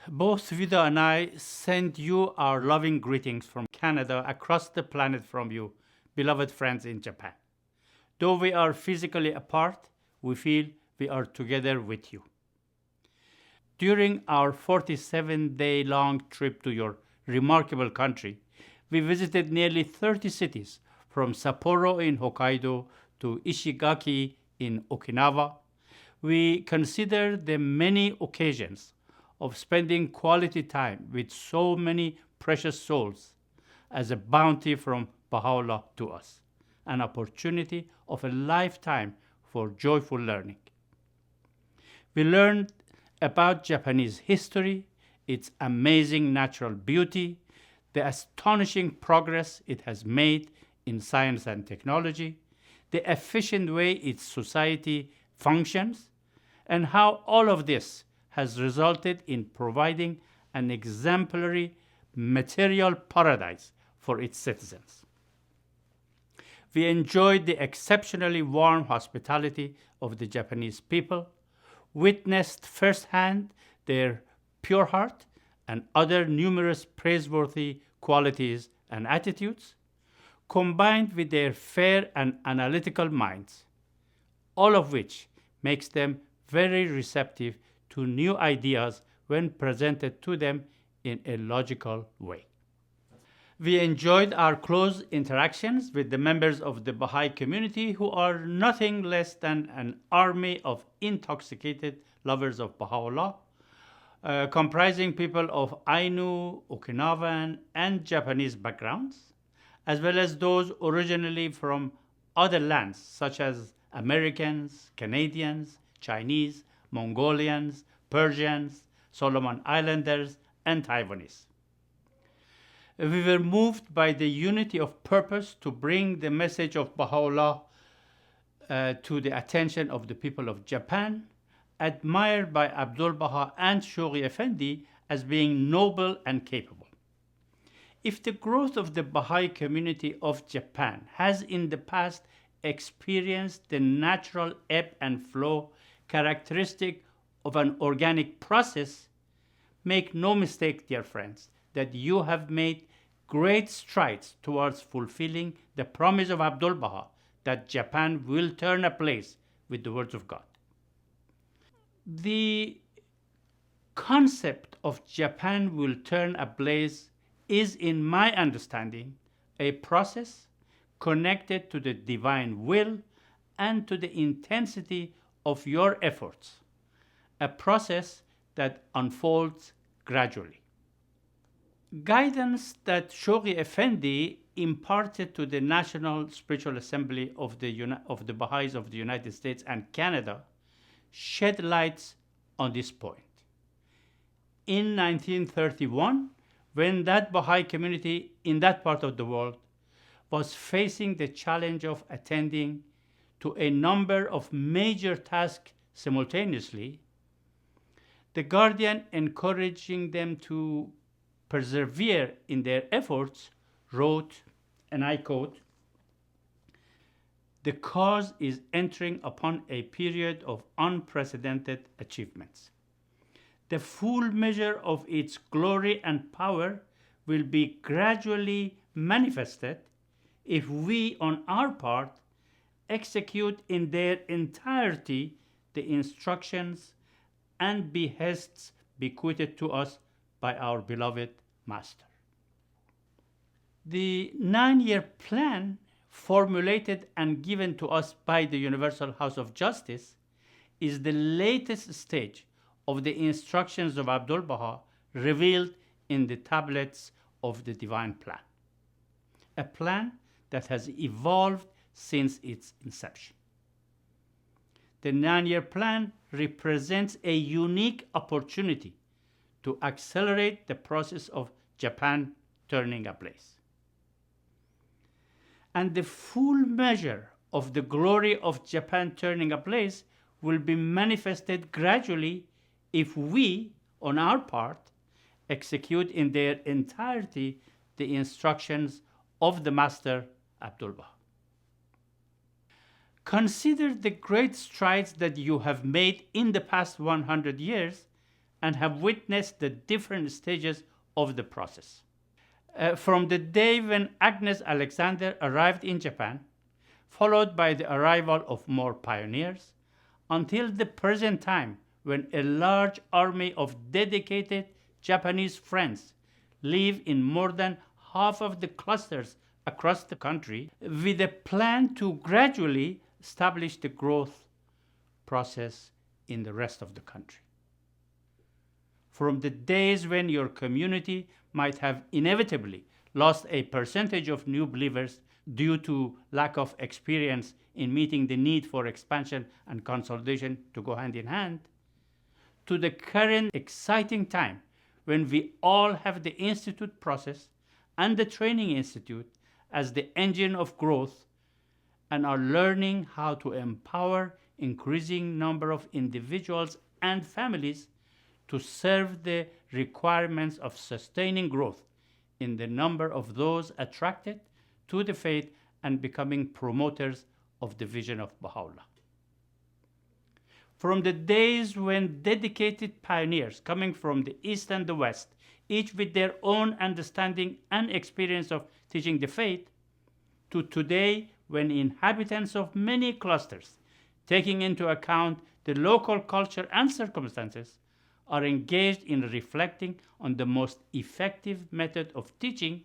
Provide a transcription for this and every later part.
Both Vida and I send you our loving greetings from Canada across the planet from you, beloved friends in Japan. Though we are physically apart, we feel we are together with you. During our 47-day-long trip to your remarkable country, we visited nearly 30 cities, from Sapporo in Hokkaido to Ishigaki in Okinawa. We consider the many occasions of spending quality time with so many precious souls as a bounty from Baha'u'llah to us, an opportunity of a lifetime for joyful learning. We learned about Japanese history, its amazing natural beauty, the astonishing progress it has made in science and technology, the efficient way its society functions, and how all of this has resulted in providing an exemplary material paradise for its citizens. We enjoyed the exceptionally warm hospitality of the Japanese people, witnessed firsthand their pure heart and other numerous praiseworthy qualities and attitudes, combined with their fair and analytical minds, all of which makes them very receptive to new ideas when presented to them in a logical way. We enjoyed our close interactions with the members of the Baha'i community, who are nothing less than an army of intoxicated lovers of Baha'u'llah, comprising people of Ainu, Okinawan, and Japanese backgrounds, as well as those originally from other lands such as Americans, Canadians, Chinese, Mongolians, Persians, Solomon Islanders, and Taiwanese. We were moved by the unity of purpose to bring the message of Baha'u'llah to the attention of the people of Japan, admired by Abdul Baha and Shoghi Effendi as being noble and capable. If the growth of the Baha'i community of Japan has in the past experienced the natural ebb and flow characteristic of an organic process, make no mistake, dear friends, that you have made great strides towards fulfilling the promise of Abdul Baha that Japan will turn ablaze with the words of God. The concept of Japan will turn ablaze is, in my understanding, a process connected to the divine will and to the intensity of your efforts, a process that unfolds gradually. Guidance that Shoghi Effendi imparted to the National Spiritual Assembly of the Baha'is of the United States and Canada shed lights on this point. In 1931, when that Baha'i community in that part of the world was facing the challenge of attending to a number of major tasks simultaneously, the Guardian, encouraging them to persevere in their efforts, wrote, and I quote, "The cause is entering upon a period of unprecedented achievements. The full measure of its glory and power will be gradually manifested if we, on our part, execute in their entirety the instructions and behests bequeathed to us by our beloved Master." The 9-year plan formulated and given to us by the Universal House of Justice is the latest stage of the instructions of Abdul Baha revealed in the tablets of the Divine Plan, a plan that has evolved since its inception. The 9-year plan represents a unique opportunity to accelerate the process of Japan turning ablaze. And the full measure of the glory of Japan turning ablaze will be manifested gradually if we, on our part, execute in their entirety the instructions of the Master Abdul Baha. Consider the great strides that you have made in the past 100 years and have witnessed the different stages of the process. From the day when Agnes Alexander arrived in Japan, followed by the arrival of more pioneers, until the present time when a large army of dedicated Japanese friends live in more than half of the clusters across the country, with a plan to gradually establish the growth process in the rest of the country. From the days when your community might have inevitably lost a percentage of new believers due to lack of experience in meeting the need for expansion and consolidation to go hand in hand, to the current exciting time when we all have the institute process and the training institute as the engine of growth and are learning how to empower increasing number of individuals and families to serve the requirements of sustaining growth in the number of those attracted to the faith and becoming promoters of the vision of Baha'u'llah. From the days when dedicated pioneers coming from the East and the West, each with their own understanding and experience of teaching the faith, to today when inhabitants of many clusters, taking into account the local culture and circumstances, are engaged in reflecting on the most effective method of teaching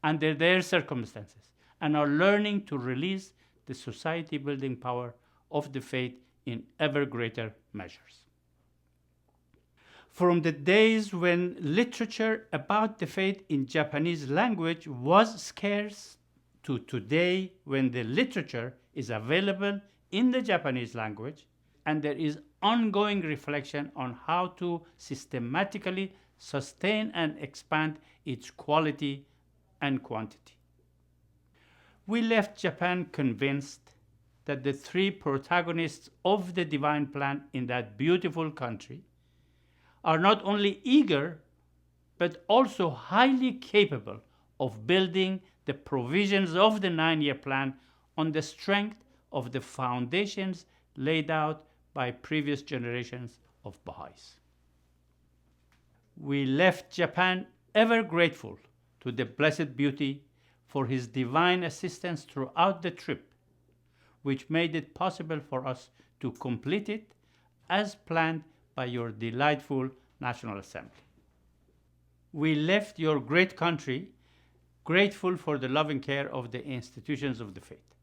under their circumstances and are learning to release the society building power of the faith in ever greater measures. From the days when literature about the faith in Japanese language was scarce to today when the literature is available in the Japanese language and there is ongoing reflection on how to systematically sustain and expand its quality and quantity. We left Japan convinced that the three protagonists of the divine plan in that beautiful country are not only eager but also highly capable of building the provisions of the 9-year plan on the strength of the foundations laid out by previous generations of Baha'is. We left Japan ever grateful to the Blessed Beauty for his divine assistance throughout the trip, which made it possible for us to complete it as planned by your delightful National Assembly. We left your great country grateful for the loving care of the institutions of the faith.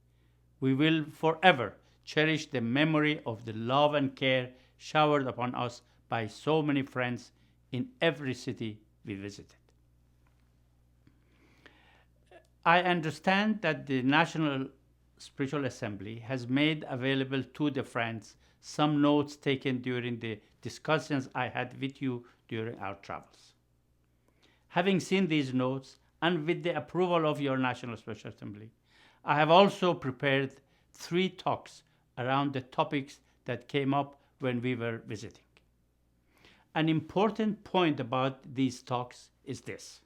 We will forever cherish the memory of the love and care showered upon us by so many friends in every city we visited. I understand that the National Spiritual Assembly has made available to the friends some notes taken during the discussions I had with you during our travels. Having seen these notes, and with the approval of your National Spiritual Assembly, I have also prepared 3 talks around the topics that came up when we were visiting. An important point about these talks is this.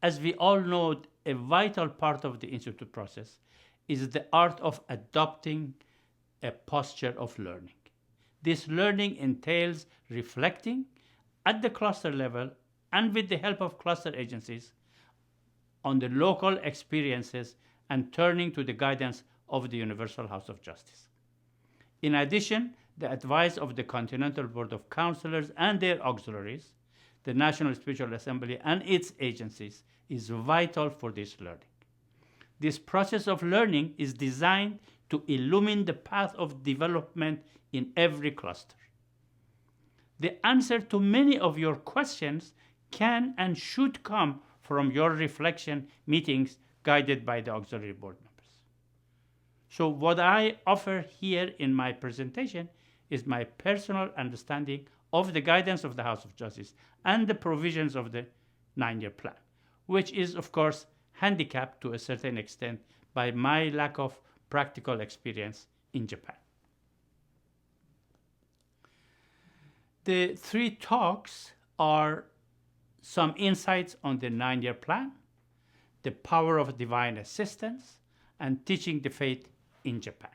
As we all know, a vital part of the Institute process is the art of adopting a posture of learning. This learning entails reflecting at the cluster level and with the help of cluster agencies on the local experiences and turning to the guidance of the Universal House of Justice. In addition, the advice of the Continental Board of Counselors and their auxiliaries, the National Spiritual Assembly and its agencies, is vital for this learning. This process of learning is designed to illumine the path of development in every cluster. The answer to many of your questions can and should come from your reflection meetings guided by the auxiliary board members. So what I offer here in my presentation is my personal understanding of the guidance of the House of Justice and the provisions of the 9-year plan, which is, of course, handicapped to a certain extent by my lack of practical experience in Japan. The 3 talks are some insights on the 9-year plan, the power of divine assistance, and teaching the faith in Japan.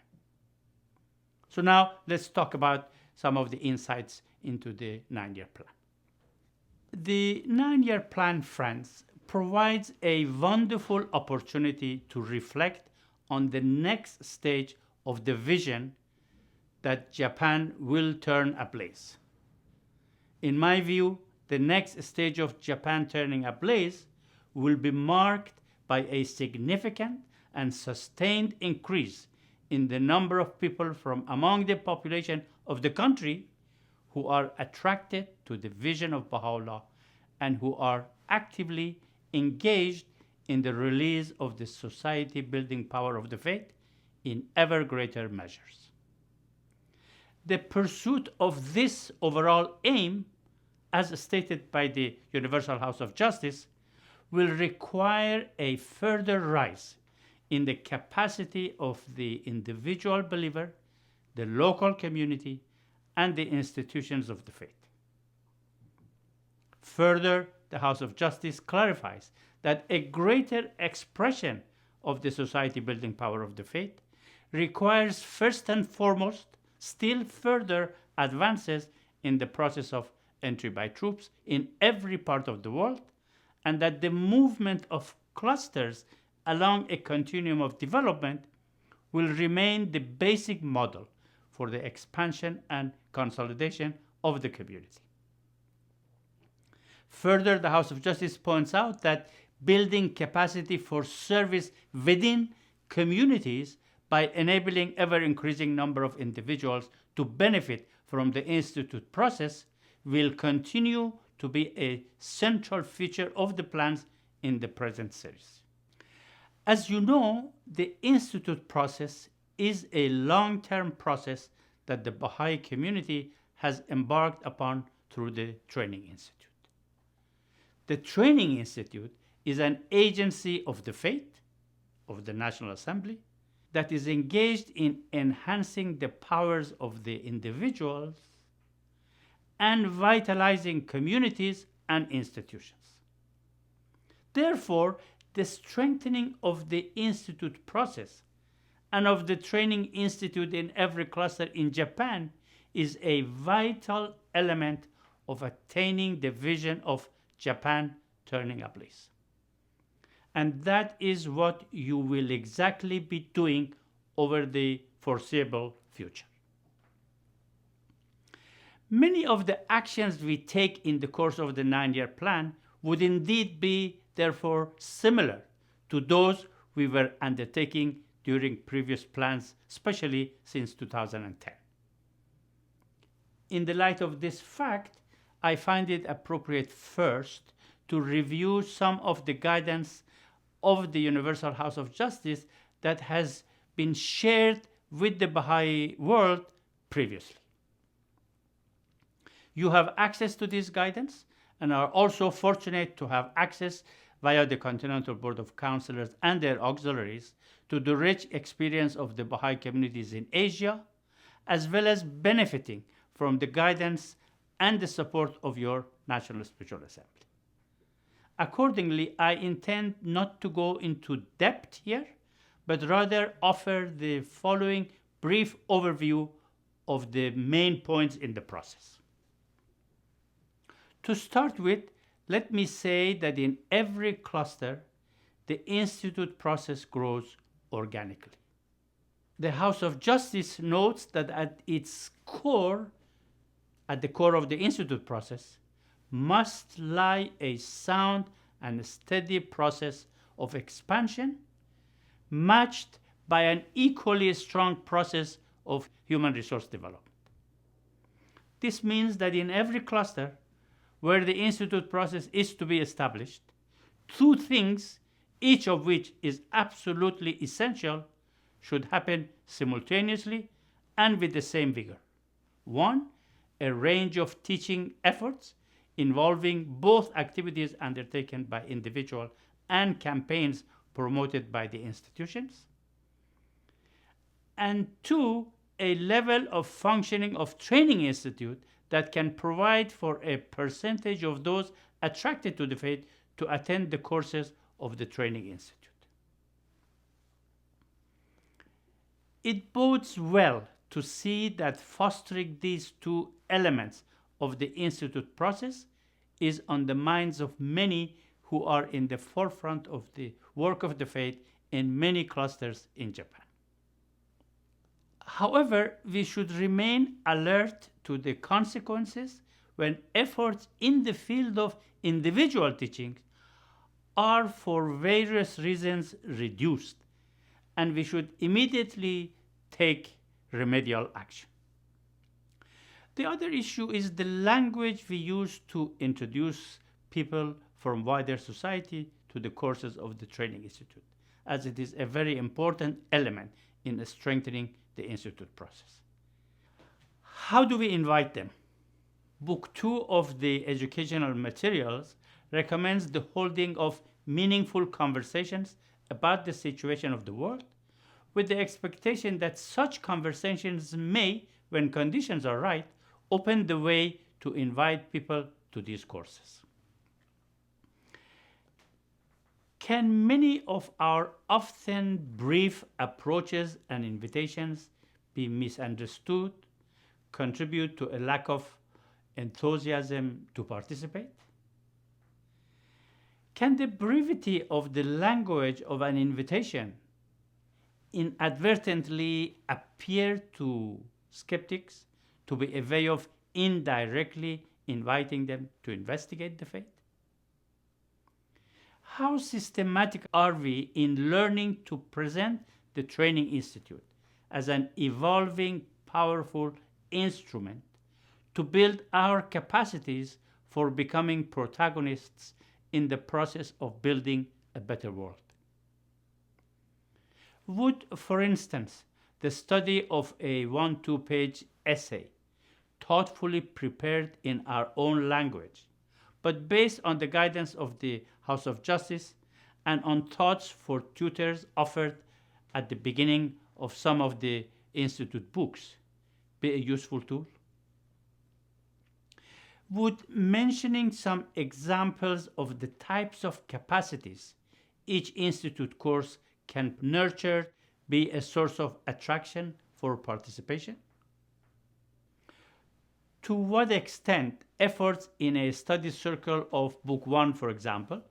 So now let's talk about some of the insights into the 9-year plan. The 9-year plan, friends, provides a wonderful opportunity to reflect on the next stage of the vision that Japan will turn ablaze. In my view, the next stage of Japan turning ablaze will be marked by a significant and sustained increase in the number of people from among the population of the country who are attracted to the vision of Baha'u'llah and who are actively engaged in the release of the society-building power of the faith in ever greater measures. The pursuit of this overall aim, as stated by the Universal House of Justice, will require a further rise in the capacity of the individual believer, the local community, and the institutions of the faith. Further, the House of Justice clarifies that a greater expression of the society-building power of the faith requires first and foremost still further advances in the process of entry by troops in every part of the world, and that the movement of clusters along a continuum of development will remain the basic model for the expansion and consolidation of the community. Further, the House of Justice points out that building capacity for service within communities by enabling ever-increasing number of individuals to benefit from the Institute process will continue to be a central feature of the plans in the present series. As you know, the Institute process is a long-term process that the Baha'i community has embarked upon through the Training Institute. The Training Institute is an agency of the faith, of the National Assembly, that is engaged in enhancing the powers of the individuals and vitalizing communities and institutions. Therefore, the strengthening of the Institute process and of the Training Institute in every cluster in Japan is a vital element of attaining the vision of Japan turning ablaze. And that is what you will exactly be doing over the foreseeable future. Many of the actions we take in the course of the 9-year plan would indeed be, therefore, similar to those we were undertaking during previous plans, especially since 2010. In the light of this fact, I find it appropriate first to review some of the guidance of the Universal House of Justice that has been shared with the Baha'i world previously. You have access to this guidance and are also fortunate to have access via the Continental Board of Counselors and their auxiliaries to the rich experience of the Baha'i communities in Asia, as well as benefiting from the guidance and the support of your National Spiritual Assembly. Accordingly, I intend not to go into depth here, but rather offer the following brief overview of the main points in the process. To start with, let me say that in every cluster, the Institute process grows organically. The House of Justice notes that at the core of the Institute process, must lie a sound and steady process of expansion matched by an equally strong process of human resource development. This means that in every cluster where the Institute process is to be established, two things, each of which is absolutely essential, should happen simultaneously and with the same vigor. One, a range of teaching efforts involving both activities undertaken by individuals and campaigns promoted by the institutions. And two, a level of functioning of Training Institute that can provide for a percentage of those attracted to the faith to attend the courses of the Training Institute. It bodes well to see that fostering these two elements of the Institute process is on the minds of many who are in the forefront of the work of the faith in many clusters in Japan. However, we should remain alert to the consequences when efforts in the field of individual teaching are for various reasons reduced, and we should immediately take remedial action. The other issue is the language we use to introduce people from wider society to the courses of the Training Institute, as it is a very important element in strengthening the Institute process. How do we invite them? Book 2 of the educational materials recommends the holding of meaningful conversations about the situation of the world, with the expectation that such conversations may, when conditions are right, open the way to invite people to these courses. Can many of our often brief approaches and invitations be misunderstood, contribute to a lack of enthusiasm to participate? Can the brevity of the language of an invitation inadvertently appear to skeptics to be a way of indirectly inviting them to investigate the faith? How systematic are we in learning to present the Training Institute as an evolving, powerful instrument to build our capacities for becoming protagonists in the process of building a better world? Would, for instance, the study of a 1-2 page essay, thoughtfully prepared in our own language, but based on the guidance of the House of Justice and on thoughts for tutors offered at the beginning of some of the Institute books, be a useful tool? Would mentioning some examples of the types of capacities each Institute course can nurture be a source of attraction for participation? To what extent efforts in a study circle of Book 1, for example,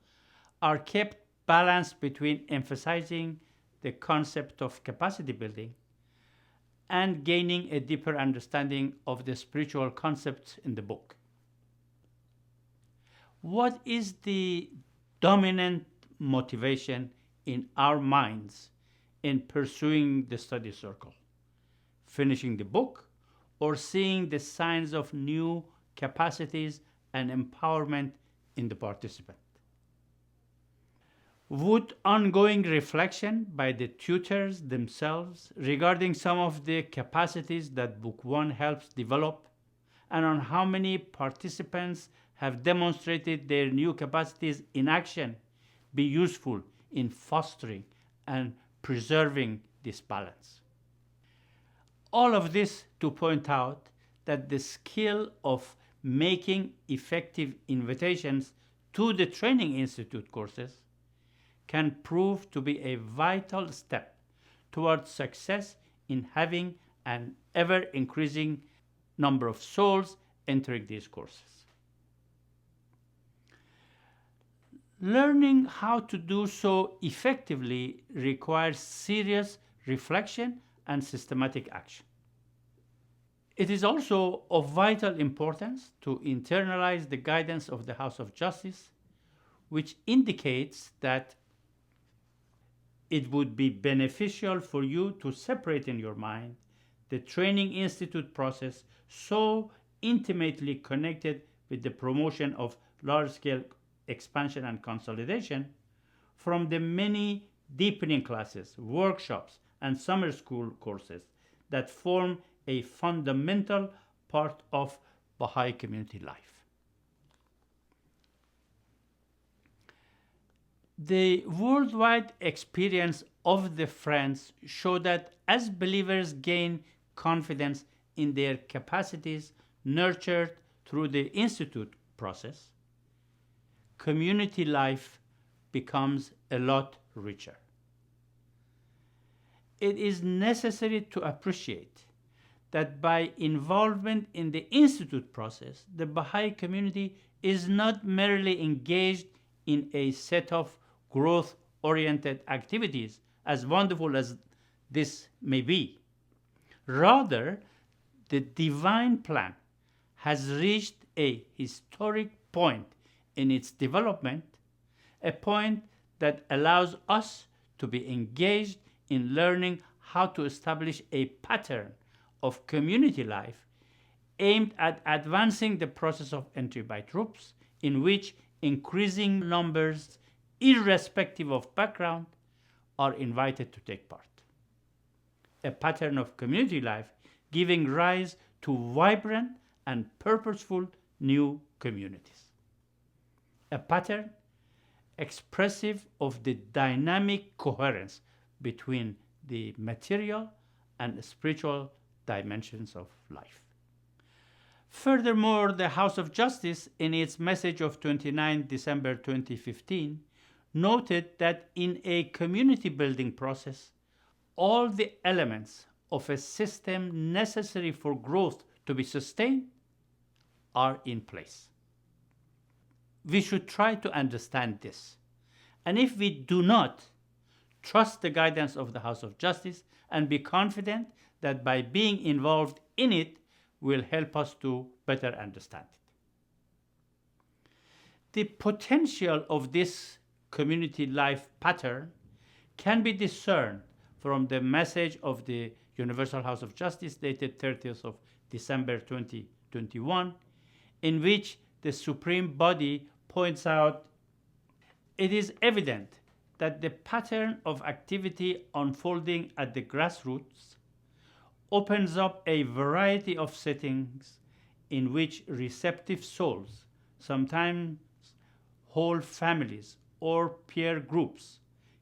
are kept balanced between emphasizing the concept of capacity building and gaining a deeper understanding of the spiritual concepts in the book? What is the dominant motivation in our minds in pursuing the study circle? Finishing the book, or seeing the signs of new capacities and empowerment in the participant? Would ongoing reflection by the tutors themselves regarding some of the capacities that Book 1 helps develop, and on how many participants have demonstrated their new capacities in action, be useful in fostering and preserving this balance? All of this to point out that the skill of making effective invitations to the Training Institute courses can prove to be a vital step towards success in having an ever-increasing number of souls entering these courses. Learning how to do so effectively requires serious reflection and systematic action. It is also of vital importance to internalize the guidance of the House of Justice, which indicates that it would be beneficial for you to separate in your mind the Training Institute process, so intimately connected with the promotion of large-scale expansion and consolidation, from the many deepening classes, workshops, and summer school courses that form a fundamental part of Baha'i community life. The worldwide experience of the Friends show that as believers gain confidence in their capacities nurtured through the Institute process, community life becomes a lot richer. It is necessary to appreciate that by involvement in the Institute process, the Baha'i community is not merely engaged in a set of growth-oriented activities, as wonderful as this may be. Rather, the divine plan has reached a historic point in its development, a point that allows us to be engaged in learning how to establish a pattern of community life aimed at advancing the process of entry by troops, in which increasing numbers, irrespective of background, are invited to take part. A pattern of community life giving rise to vibrant and purposeful new communities. A pattern expressive of the dynamic coherence between the material and spiritual dimensions of life. Furthermore, the House of Justice, in its message of 29 December 2015, noted that in a community building process, all the elements of a system necessary for growth to be sustained are in place. We should try to understand this. And if we do not, trust the guidance of the House of Justice and be confident that by being involved in it will help us to better understand it. The potential of this community life pattern can be discerned from the message of the Universal House of Justice dated 30th of December 2021, in which the Supreme Body points out, it is evident that the pattern of activity unfolding at the grassroots opens up a variety of settings in which receptive souls, sometimes whole families or peer groups,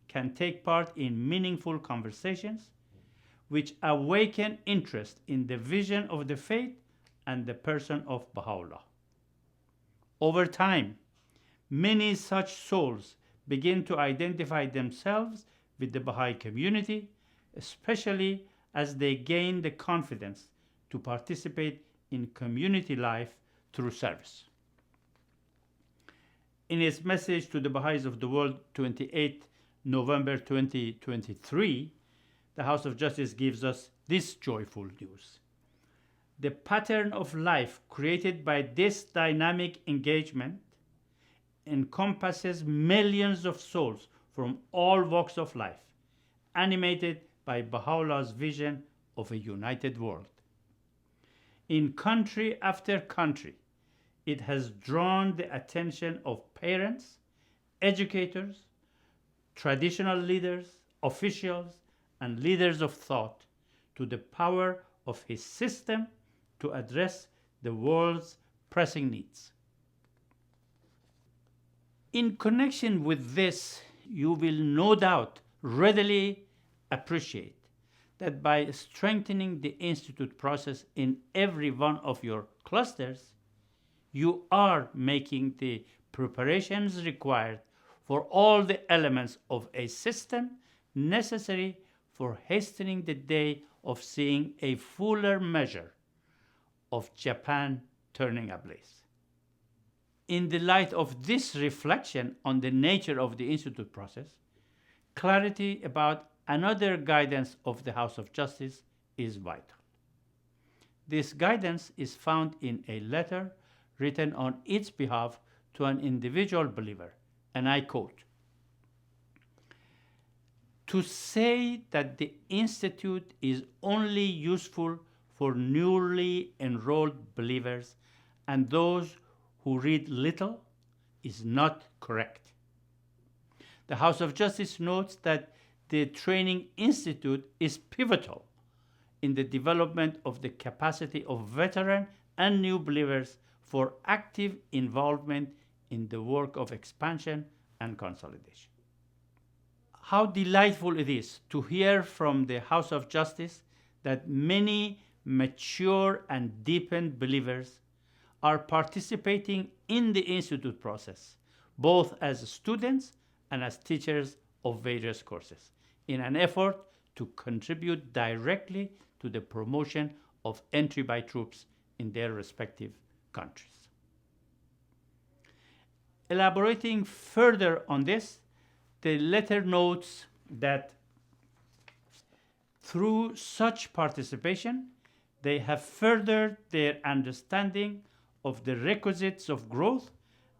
can take part in meaningful conversations which awaken interest in the vision of the faith and the person of Baha'u'llah. Over time, many such souls begin to identify themselves with the Baha'i community, especially as they gain the confidence to participate in community life through service. In its message to the Baha'is of the world, 28 November 2023, the House of Justice gives us this joyful news. The pattern of life created by this dynamic engagement encompasses millions of souls from all walks of life, animated by Baha'u'llah's vision of a united world. In country after country, it has drawn the attention of parents, educators, traditional leaders, officials, and leaders of thought to the power of his system to address the world's pressing needs. In connection with this, you will no doubt readily appreciate that by strengthening the Institute process in every one of your clusters, you are making the preparations required for all the elements of a system necessary for hastening the day of seeing a fuller measure of Japan turning ablaze. In the light of this reflection on the nature of the Institute process, clarity about another guidance of the House of Justice is vital. This guidance is found in a letter written on its behalf to an individual believer, and I quote, "To say that the Institute is only useful for newly enrolled believers and those who read little is not correct. The House of Justice notes that the Training Institute is pivotal in the development of the capacity of veteran and new believers for active involvement in the work of expansion and consolidation." How delightful it is to hear from the House of Justice that many mature and deepened believers are participating in the Institute process, both as students and as teachers of various courses, in an effort to contribute directly to the promotion of entry by troops in their respective countries. Elaborating further on this, the letter notes that through such participation, they have furthered their understanding of the requisites of growth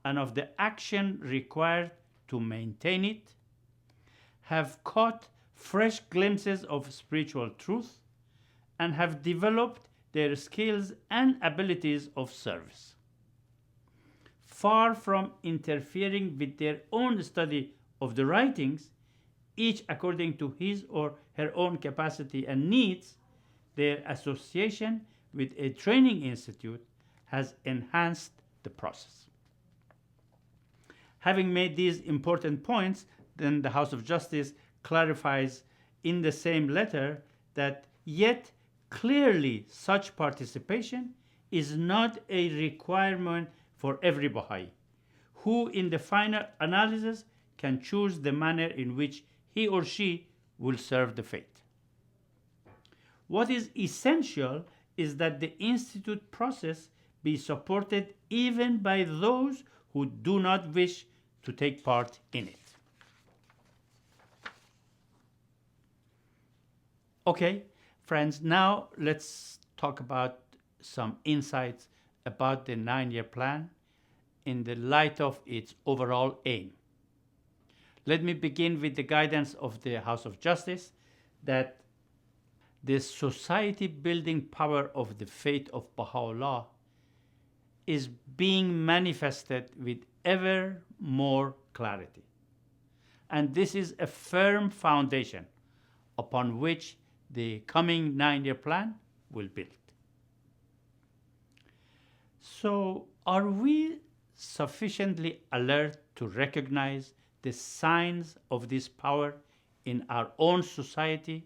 and of the action required to maintain it, have caught fresh glimpses of spiritual truth, and have developed their skills and abilities of service. Far from interfering with their own study of the writings, each according to his or her own capacity and needs, their association with a training institute has enhanced the process. Having made these important points, then the House of Justice clarifies in the same letter that yet clearly such participation is not a requirement for every Baha'i, who in the final analysis can choose the manner in which he or she will serve the faith. What is essential is that the institute process be supported even by those who do not wish to take part in it. Okay, friends, now let's talk about some insights about the 9-year plan in the light of its overall aim. Let me begin with the guidance of the House of Justice that the society-building power of the faith of Baha'u'llah is being manifested with ever more clarity. And this is a firm foundation upon which the coming 9-year plan will build. So, are we sufficiently alert to recognize the signs of this power in our own society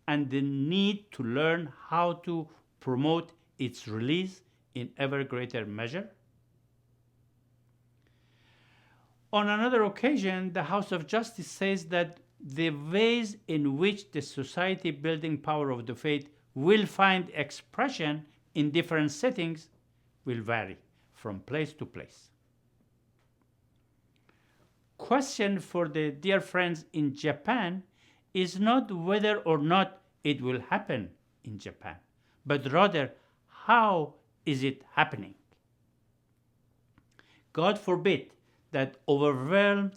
and the need to learn how to promote its release in ever greater measure? On another occasion, the House of Justice says that the ways in which the society-building power of the faith will find expression in different settings will vary from place to place. Question for the dear friends in Japan is not whether or not it will happen in Japan, but rather how is it happening? God forbid that overwhelmed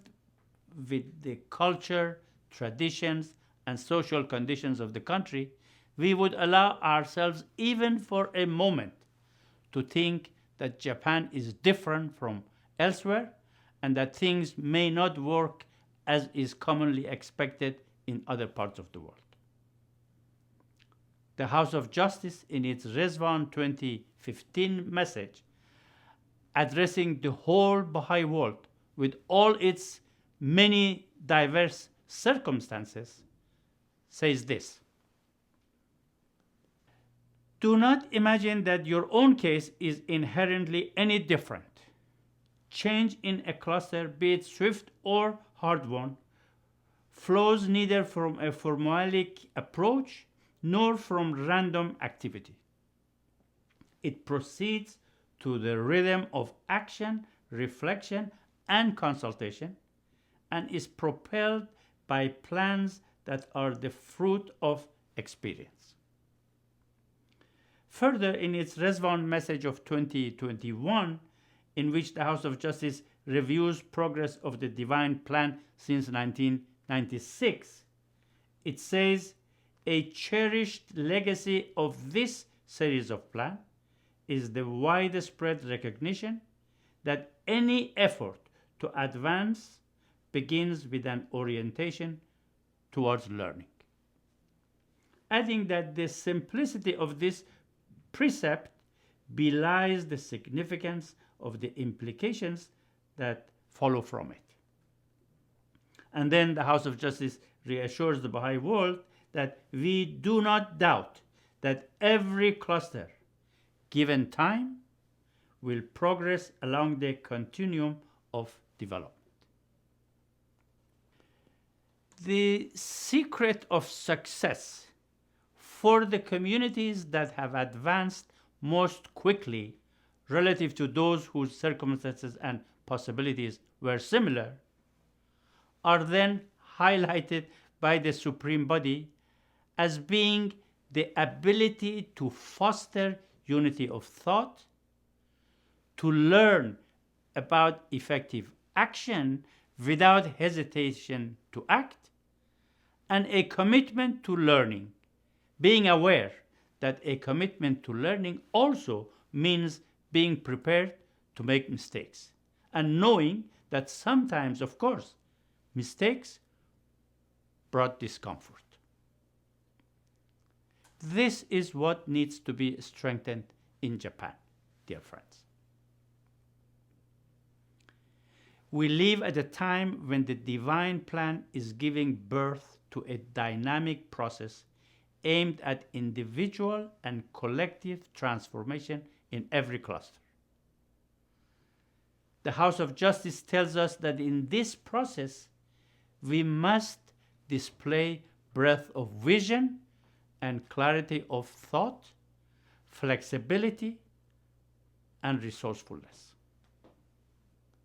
with the culture, traditions, and social conditions of the country, we would allow ourselves even for a moment to think that Japan is different from elsewhere and that things may not work as is commonly expected in other parts of the world. The House of Justice, in its Rizwan 2015 message, addressing the whole Baha'i world with all its many diverse circumstances, says this: do not imagine that your own case is inherently any different. Change in a cluster, be it swift or hard-won, flows neither from a formulaic approach nor from random activity. It proceeds to the rhythm of action, reflection, and consultation, and is propelled by plans that are the fruit of experience. Further, in its Rizwan message of 2021, in which the House of Justice reviews progress of the divine plan since 1996, it says, a cherished legacy of this series of plans is the widespread recognition that any effort to advance begins with an orientation towards learning. Adding that the simplicity of this precept belies the significance of the implications that follow from it. And then the House of Justice reassures the Baha'i world that we do not doubt that every cluster, given time, will progress along the continuum of development. The secret of success For the communities that have advanced most quickly relative to those whose circumstances and possibilities were similar, are then highlighted by the Supreme Body as being the ability to foster unity of thought, to learn about effective action without hesitation to act, and a commitment to learning, being aware that a commitment to learning also means being prepared to make mistakes, and knowing that sometimes, of course, mistakes brought discomfort. This is what needs to be strengthened in Japan, dear friends. We live at a time when the divine plan is giving birth to a dynamic process aimed at individual and collective transformation in every cluster. The House of Justice tells us that in this process, we must display breadth of vision and clarity of thought, flexibility, and resourcefulness.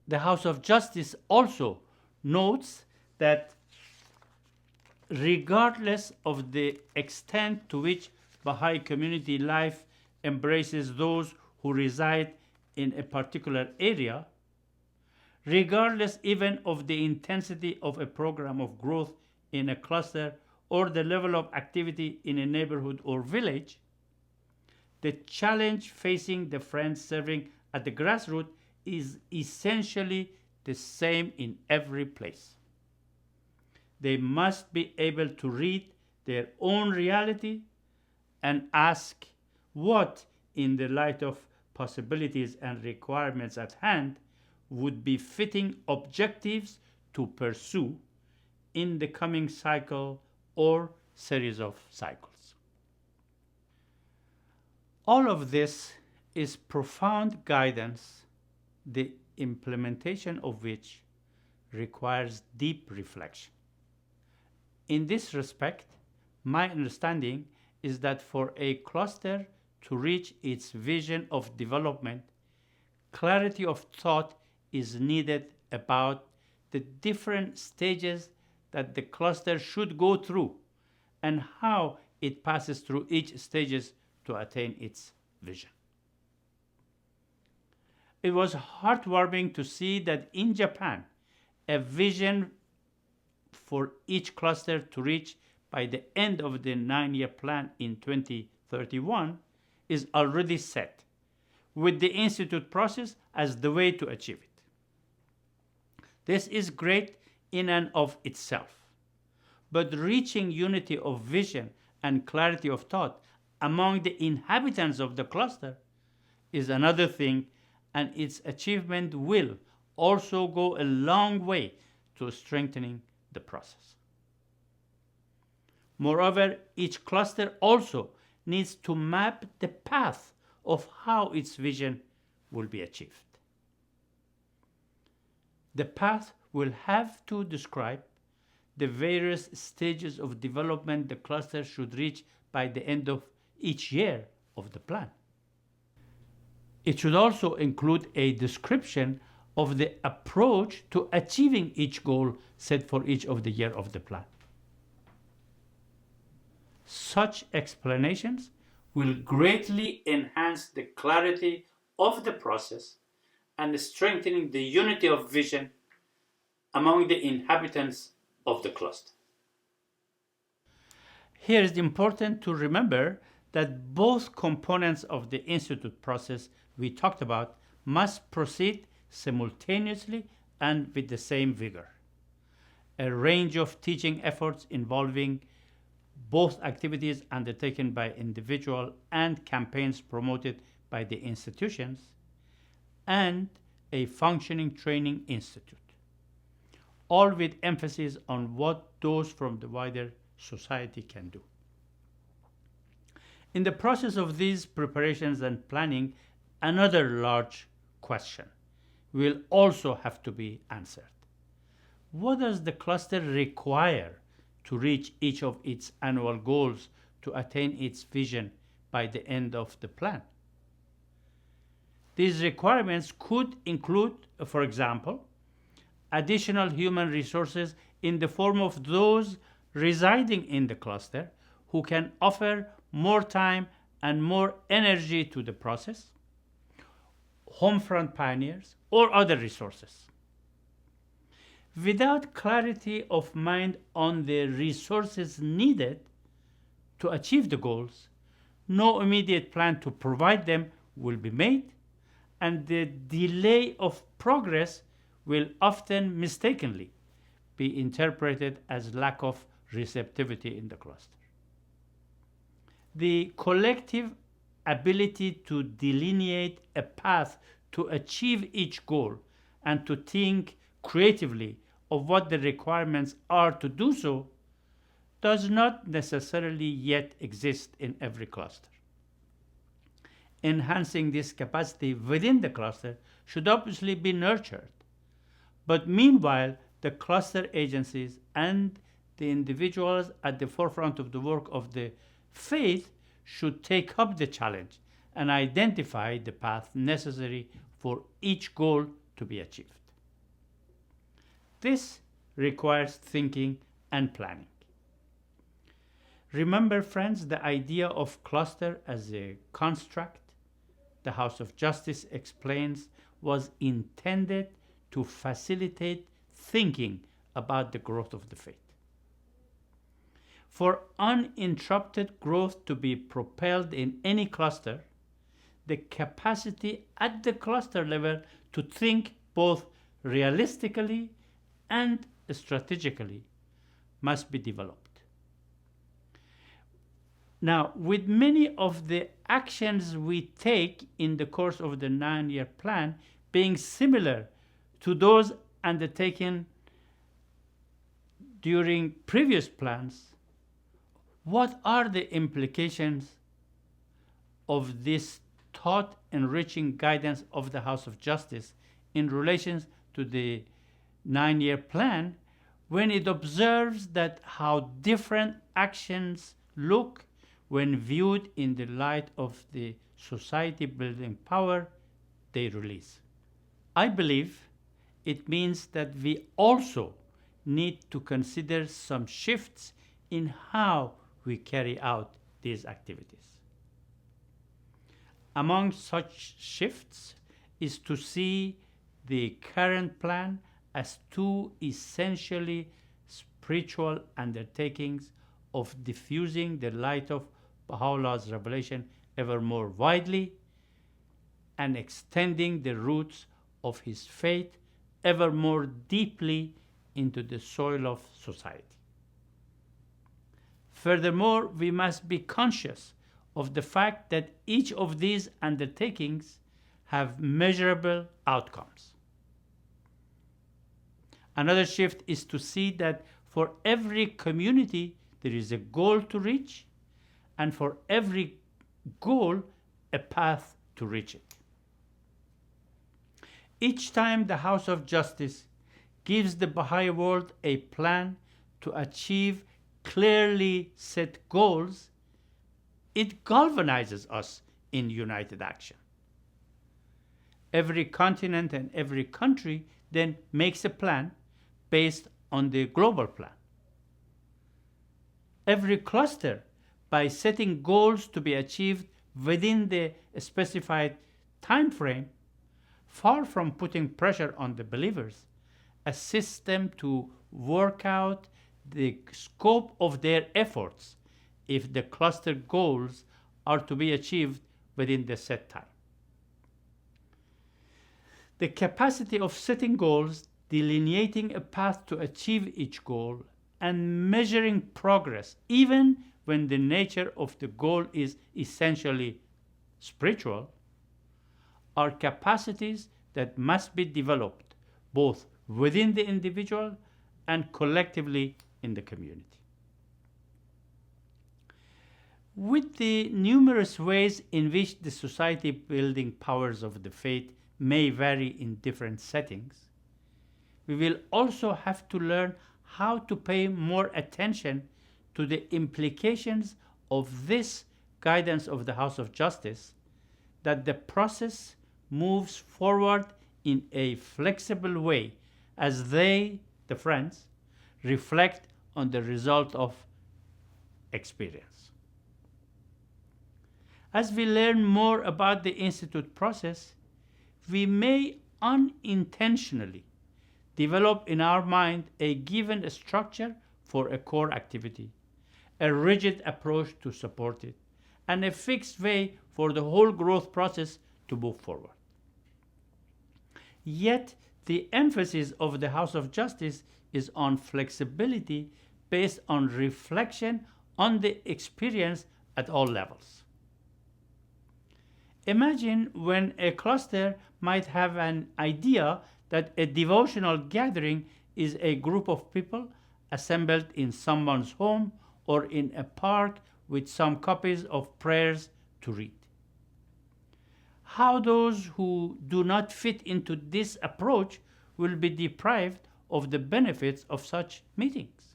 The House of Justice also notes that regardless of the extent to which Baha'i community life embraces those who reside in a particular area, regardless even of the intensity of a program of growth in a cluster or the level of activity in a neighborhood or village, the challenge facing the friends serving at the grassroots is essentially the same in every place. They must be able to read their own reality and ask what, in the light of possibilities and requirements at hand, would be fitting objectives to pursue in the coming cycle or series of cycles. All of this is profound guidance, the implementation of which requires deep reflection. In this respect, my understanding is that for a cluster to reach its vision of development, clarity of thought is needed about the different stages that the cluster should go through and how it passes through each stages to attain its vision. It was heartwarming to see that in Japan, a vision for each cluster to reach by the end of the 9-year plan in 2031 is already set, with the Institute process as the way to achieve it. This is great in and of itself, but reaching unity of vision and clarity of thought among the inhabitants of the cluster is another thing, and its achievement will also go a long way to strengthening the process. Moreover, each cluster also needs to map the path of how its vision will be achieved. The path will have to describe the various stages of development the cluster should reach by the end of each year of the plan. It should also include a description of the approach to achieving each goal set for each of the year of the plan. Such explanations will greatly enhance the clarity of the process and strengthening the unity of vision among the inhabitants of the cluster. Here it is important to remember that both components of the Institute process we talked about must proceed simultaneously and with the same vigor. A range of teaching efforts involving both activities undertaken by individual and campaigns promoted by the institutions, and a functioning training institute, all with emphasis on what those from the wider society can do. In the process of these preparations and planning, another large question will also have to be answered. What does the cluster require to reach each of its annual goals to attain its vision by the end of the plan. These requirements could include, for example, additional human resources in the form of those residing in the cluster who can offer more time and more energy to the process, homefront pioneers, or other resources. Without clarity of mind on the resources needed to achieve the goals, no immediate plan to provide them will be made, and the delay of progress will often mistakenly be interpreted as lack of receptivity in the cluster. The collective ability to delineate a path to achieve each goal and to think creatively of what the requirements are to do so does not necessarily yet exist in every cluster. Enhancing this capacity within the cluster should obviously be nurtured. But meanwhile, the cluster agencies and the individuals at the forefront of the work of the faith should take up the challenge and identify the path necessary for each goal to be achieved. This requires thinking and planning. Remember, friends, the idea of cluster as a construct, the House of Justice explains, was intended to facilitate thinking about the growth of the faith. For uninterrupted growth to be propelled in any cluster, the capacity at the cluster level to think both realistically and strategically must be developed. Now, with many of the actions we take in the course of the 9-year plan being similar to those undertaken during previous plans, what are the implications of this thought-enriching guidance of the House of Justice in relation to the 9-year plan when it observes that how different actions look when viewed in the light of the society-building power they release? I believe it means that we also need to consider some shifts in how we carry out these activities. Among such shifts is to see the current plan as two essentially spiritual undertakings of diffusing the light of Baha'u'llah's revelation ever more widely and extending the roots of his faith ever more deeply into the soil of society. Furthermore, we must be conscious of the fact that each of these undertakings have measurable outcomes. Another shift is to see that for every community there is a goal to reach, and for every goal a path to reach it. Each time the House of Justice gives the Baha'i world a plan to achieve clearly set goals, it galvanizes us in united action. Every continent and every country then makes a plan based on the global plan. Every cluster, by setting goals to be achieved within the specified time frame, far from putting pressure on the believers, assists them to work out the scope of their efforts if the cluster goals are to be achieved within the set time. The capacity of setting goals, delineating a path to achieve each goal, and measuring progress, even when the nature of the goal is essentially spiritual, are capacities that must be developed both within the individual and collectively in the community. With the numerous ways in which the society-building powers of the faith may vary in different settings, we will also have to learn how to pay more attention to the implications of this guidance of the House of Justice that the process moves forward in a flexible way as they, the friends, reflect on the result of experience. As we learn more about the Institute process, we may unintentionally develop in our mind a given structure for a core activity, a rigid approach to support it, and a fixed way for the whole growth process to move forward. Yet, the emphasis of the House of Justice is on flexibility based on reflection on the experience at all levels. Imagine when a cluster might have an idea that a devotional gathering is a group of people assembled in someone's home or in a park with some copies of prayers to read. How those who do not fit into this approach will be deprived of the benefits of such meetings.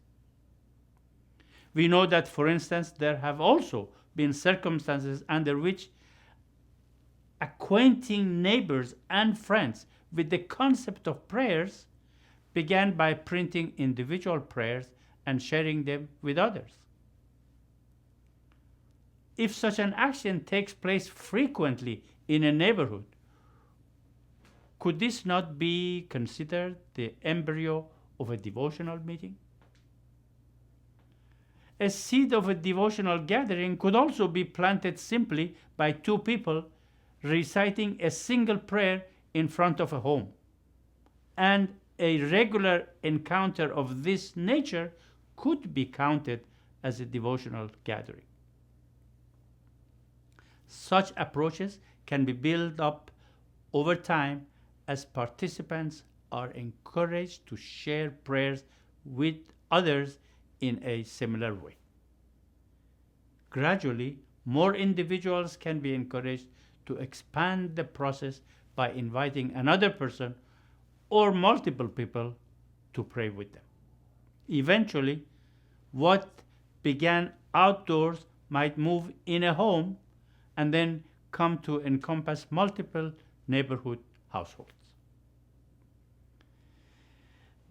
We know that, for instance, there have also been circumstances under which acquainting neighbors and friends with the concept of prayers began by printing individual prayers and sharing them with others. If such an action takes place frequently in a neighborhood, could this not be considered the embryo of a devotional meeting? A seed of a devotional gathering could also be planted simply by two people reciting a single prayer in front of a home, and a regular encounter of this nature could be counted as a devotional gathering. Such approaches can be built up over time as participants are encouraged to share prayers with others in a similar way. Gradually, more individuals can be encouraged to expand the process by inviting another person or multiple people to pray with them. Eventually, what began outdoors might move in a home and then come to encompass multiple neighborhood households.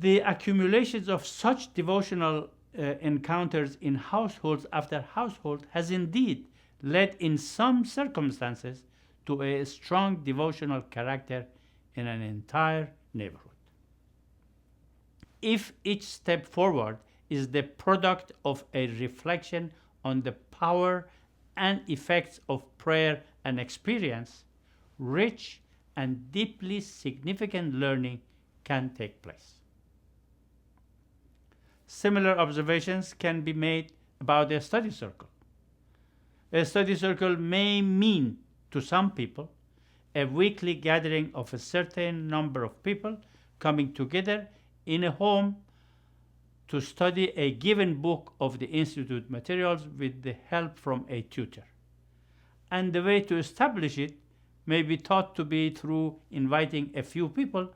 The accumulations of such devotional encounters in households after household has indeed led in some circumstances to a strong devotional character in an entire neighborhood. If each step forward is the product of a reflection on the power and effects of prayer and experience, rich and deeply significant learning can take place. Similar observations can be made about a study circle. A study circle may mean to some people a weekly gathering of a certain number of people coming together in a home to study a given book of the Institute materials with the help from a tutor. And the way to establish it may be thought to be through inviting a few people,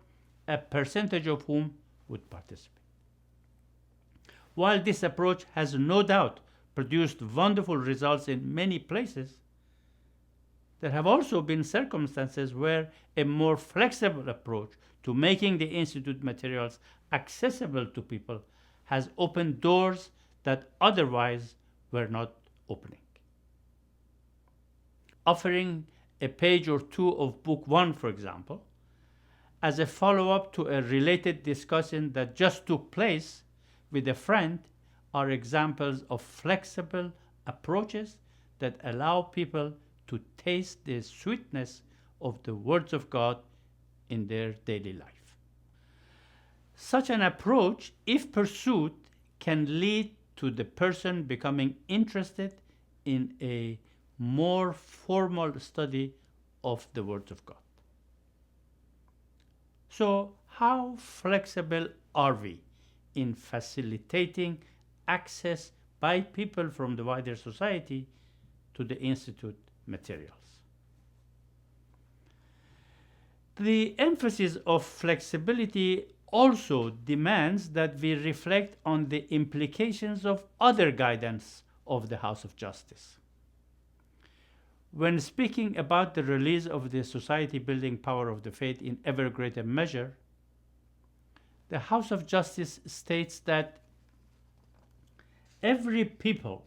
a percentage of whom would participate. While this approach has no doubt produced wonderful results in many places, there have also been circumstances where a more flexible approach to making the Institute materials accessible to people has opened doors that otherwise were not opening. Offering a page or two of Book 1, for example, as a follow-up to a related discussion that just took place with a friend are examples of flexible approaches that allow people to taste the sweetness of the words of God in their daily life. Such an approach, if pursued, can lead to the person becoming interested in a more formal study of the words of God. So, how flexible are we in facilitating access by people from the wider society to the Institute materials? The emphasis of flexibility also demands that we reflect on the implications of other guidance of the House of Justice. When speaking about the release of the society-building power of the faith in ever greater measure, the House of Justice states that every people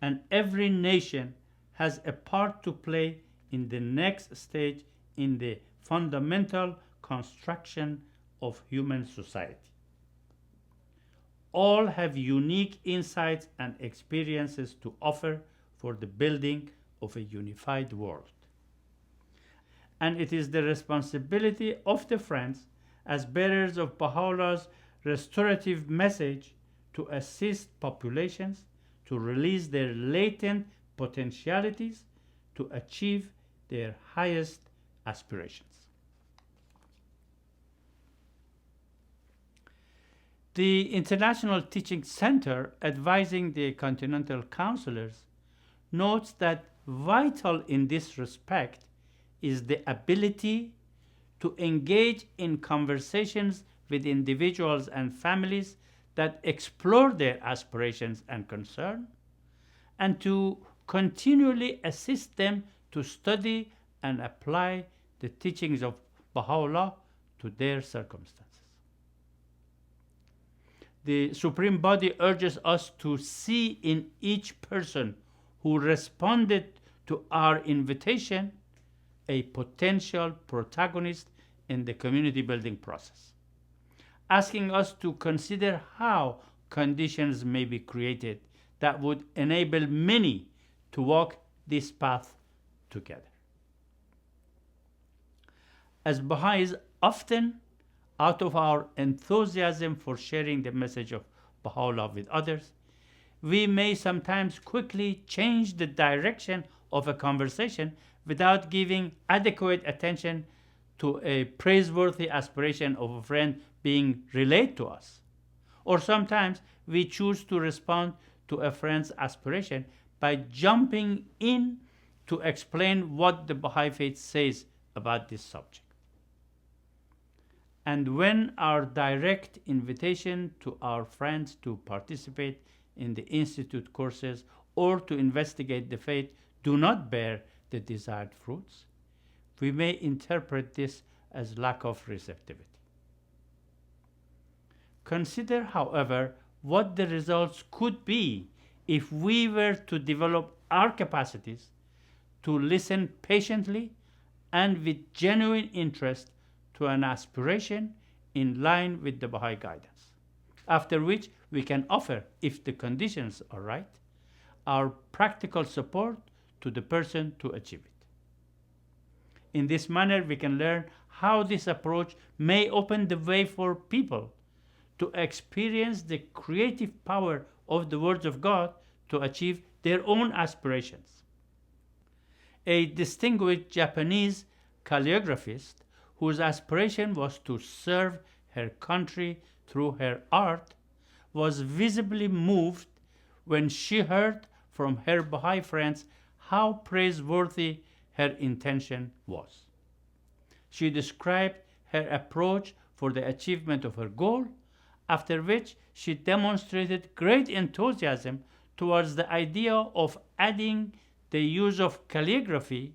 and every nation has a part to play in the next stage in the fundamental construction of human society. All have unique insights and experiences to offer for the building of a unified world. And it is the responsibility of the Friends, as bearers of Baha'u'llah's restorative message, to assist populations to release their latent potentialities to achieve their highest aspirations. The International Teaching Center, advising the Continental Councilors, notes that vital in this respect is the ability to engage in conversations with individuals and families that explore their aspirations and concern, and to continually assist them to study and apply the teachings of Baha'u'llah to their circumstances. The Supreme Body urges us to see in each person who responded to our invitation a potential protagonist in the community building process, asking us to consider how conditions may be created that would enable many to walk this path together. As Baha'is, often out of our enthusiasm for sharing the message of Baha'u'llah with others, we may sometimes quickly change the direction of a conversation without giving adequate attention to a praiseworthy aspiration of a friend being relayed to us. Or sometimes we choose to respond to a friend's aspiration by jumping in to explain what the Baha'i Faith says about this subject. And when our direct invitation to our friends to participate in the Institute courses or to investigate the faith do not bear the desired fruits, we may interpret this as lack of receptivity. Consider, however, what the results could be if we were to develop our capacities to listen patiently and with genuine interest to an aspiration in line with the Baha'i guidance, after which we can offer, if the conditions are right, our practical support to the person to achieve it. In this manner, we can learn how this approach may open the way for people to experience the creative power of the words of God to achieve their own aspirations. A distinguished Japanese calligraphist whose aspiration was to serve her country through her art was visibly moved when she heard from her Baha'i friends how praiseworthy her intention was. She described her approach for the achievement of her goal, after which she demonstrated great enthusiasm towards the idea of adding the use of calligraphy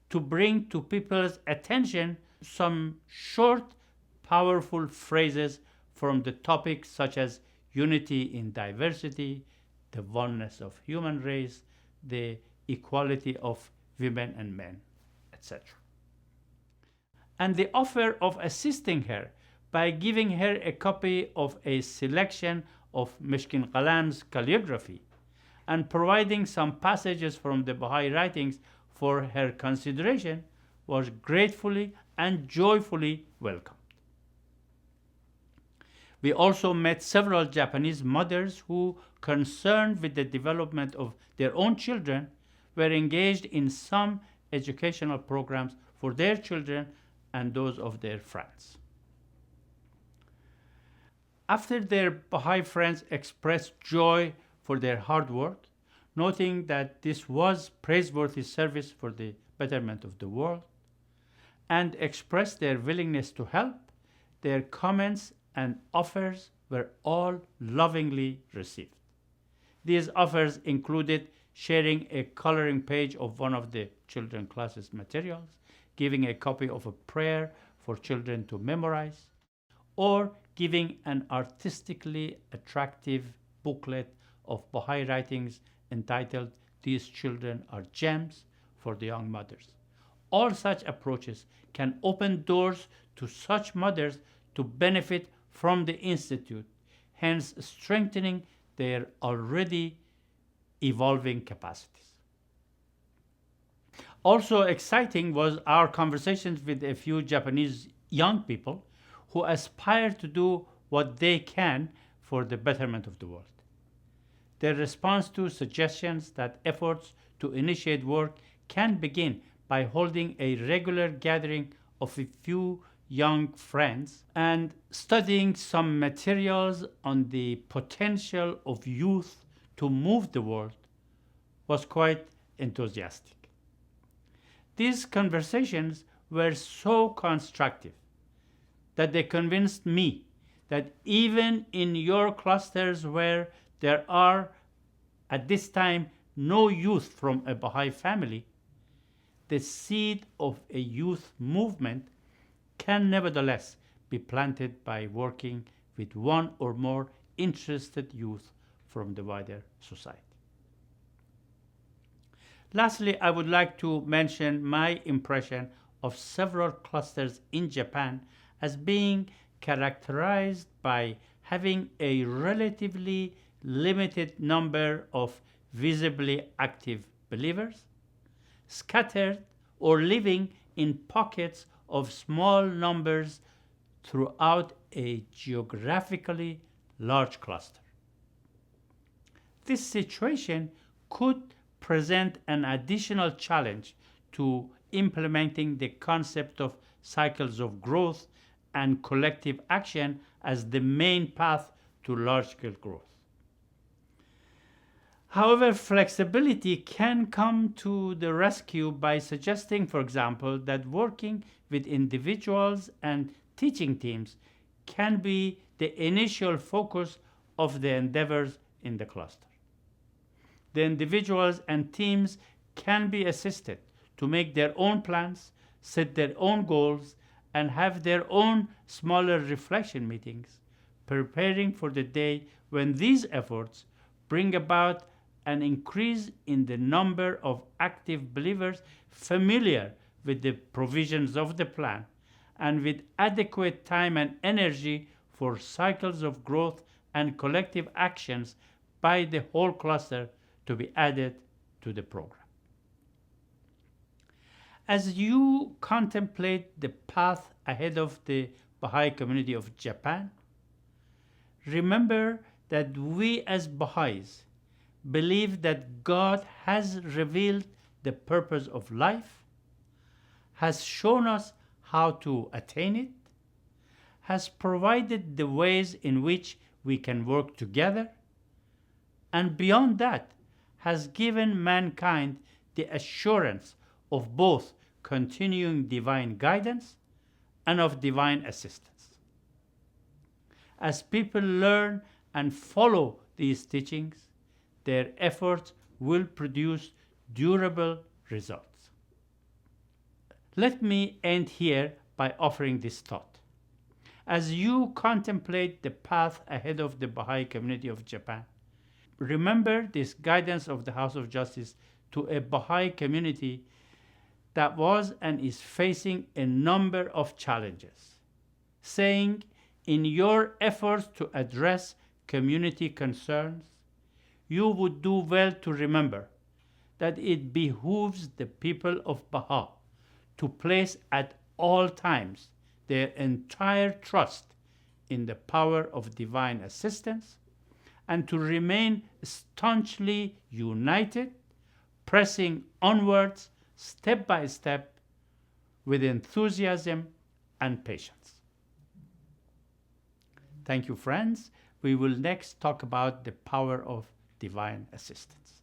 to bring to people's attention some short, powerful phrases from the topics such as unity in diversity, the oneness of human race, the equality of women and men, etc. And the offer of assisting her by giving her a copy of a selection of Mishkin Qalam's calligraphy and providing some passages from the Baha'i writings for her consideration was gratefully and joyfully welcomed. We also met several Japanese mothers who, concerned with the development of their own children, were engaged in some educational programs for their children and those of their friends. After their Baha'i friends expressed joy for their hard work, noting that this was praiseworthy service for the betterment of the world, and expressed their willingness to help, their comments and offers were all lovingly received. These offers included sharing a coloring page of one of the children's classes materials, giving a copy of a prayer for children to memorize, or giving an artistically attractive booklet of Baha'i writings entitled "These Children Are Gems" for the young mothers. All such approaches can open doors to such mothers to benefit from the Institute, hence strengthening their already evolving capacities. Also exciting was our conversations with a few Japanese young people who aspire to do what they can for the betterment of the world. Their response to suggestions that efforts to initiate work can begin by holding a regular gathering of a few young friends and studying some materials on the potential of youth to move the world was quite enthusiastic. These conversations were so constructive that they convinced me that even in your clusters where there are at this time no youth from a Baha'i family, the seed of a youth movement can nevertheless be planted by working with one or more interested youth from the wider society. Lastly, I would like to mention my impression of several clusters in Japan as being characterized by having a relatively limited number of visibly active believers, scattered or living in pockets of small numbers throughout a geographically large cluster. This situation could present an additional challenge to implementing the concept of cycles of growth and collective action as the main path to large-scale growth. However, flexibility can come to the rescue by suggesting, for example, that working with individuals and teaching teams can be the initial focus of the endeavors in the cluster. The individuals and teams can be assisted to make their own plans, set their own goals, and have their own smaller reflection meetings, preparing for the day when these efforts bring about an increase in the number of active believers familiar with the provisions of the plan and with adequate time and energy for cycles of growth and collective actions by the whole cluster to be added to the program. As you contemplate the path ahead of the Baha'i community of Japan, remember that we as Baha'is believe that God has revealed the purpose of life, has shown us how to attain it, has provided the ways in which we can work together, and beyond that, has given mankind the assurance of both continuing divine guidance and of divine assistance. As people learn and follow these teachings, their efforts will produce durable results. Let me end here by offering this thought. As you contemplate the path ahead of the Baha'i community of Japan, remember this guidance of the House of Justice to a Baha'i community that was and is facing a number of challenges, saying, in your efforts to address community concerns, you would do well to remember that it behooves the people of Baha to place at all times their entire trust in the power of divine assistance and to remain staunchly united, pressing onwards step by step with enthusiasm and patience. Thank you, friends. We will next talk about the power of divine assistance.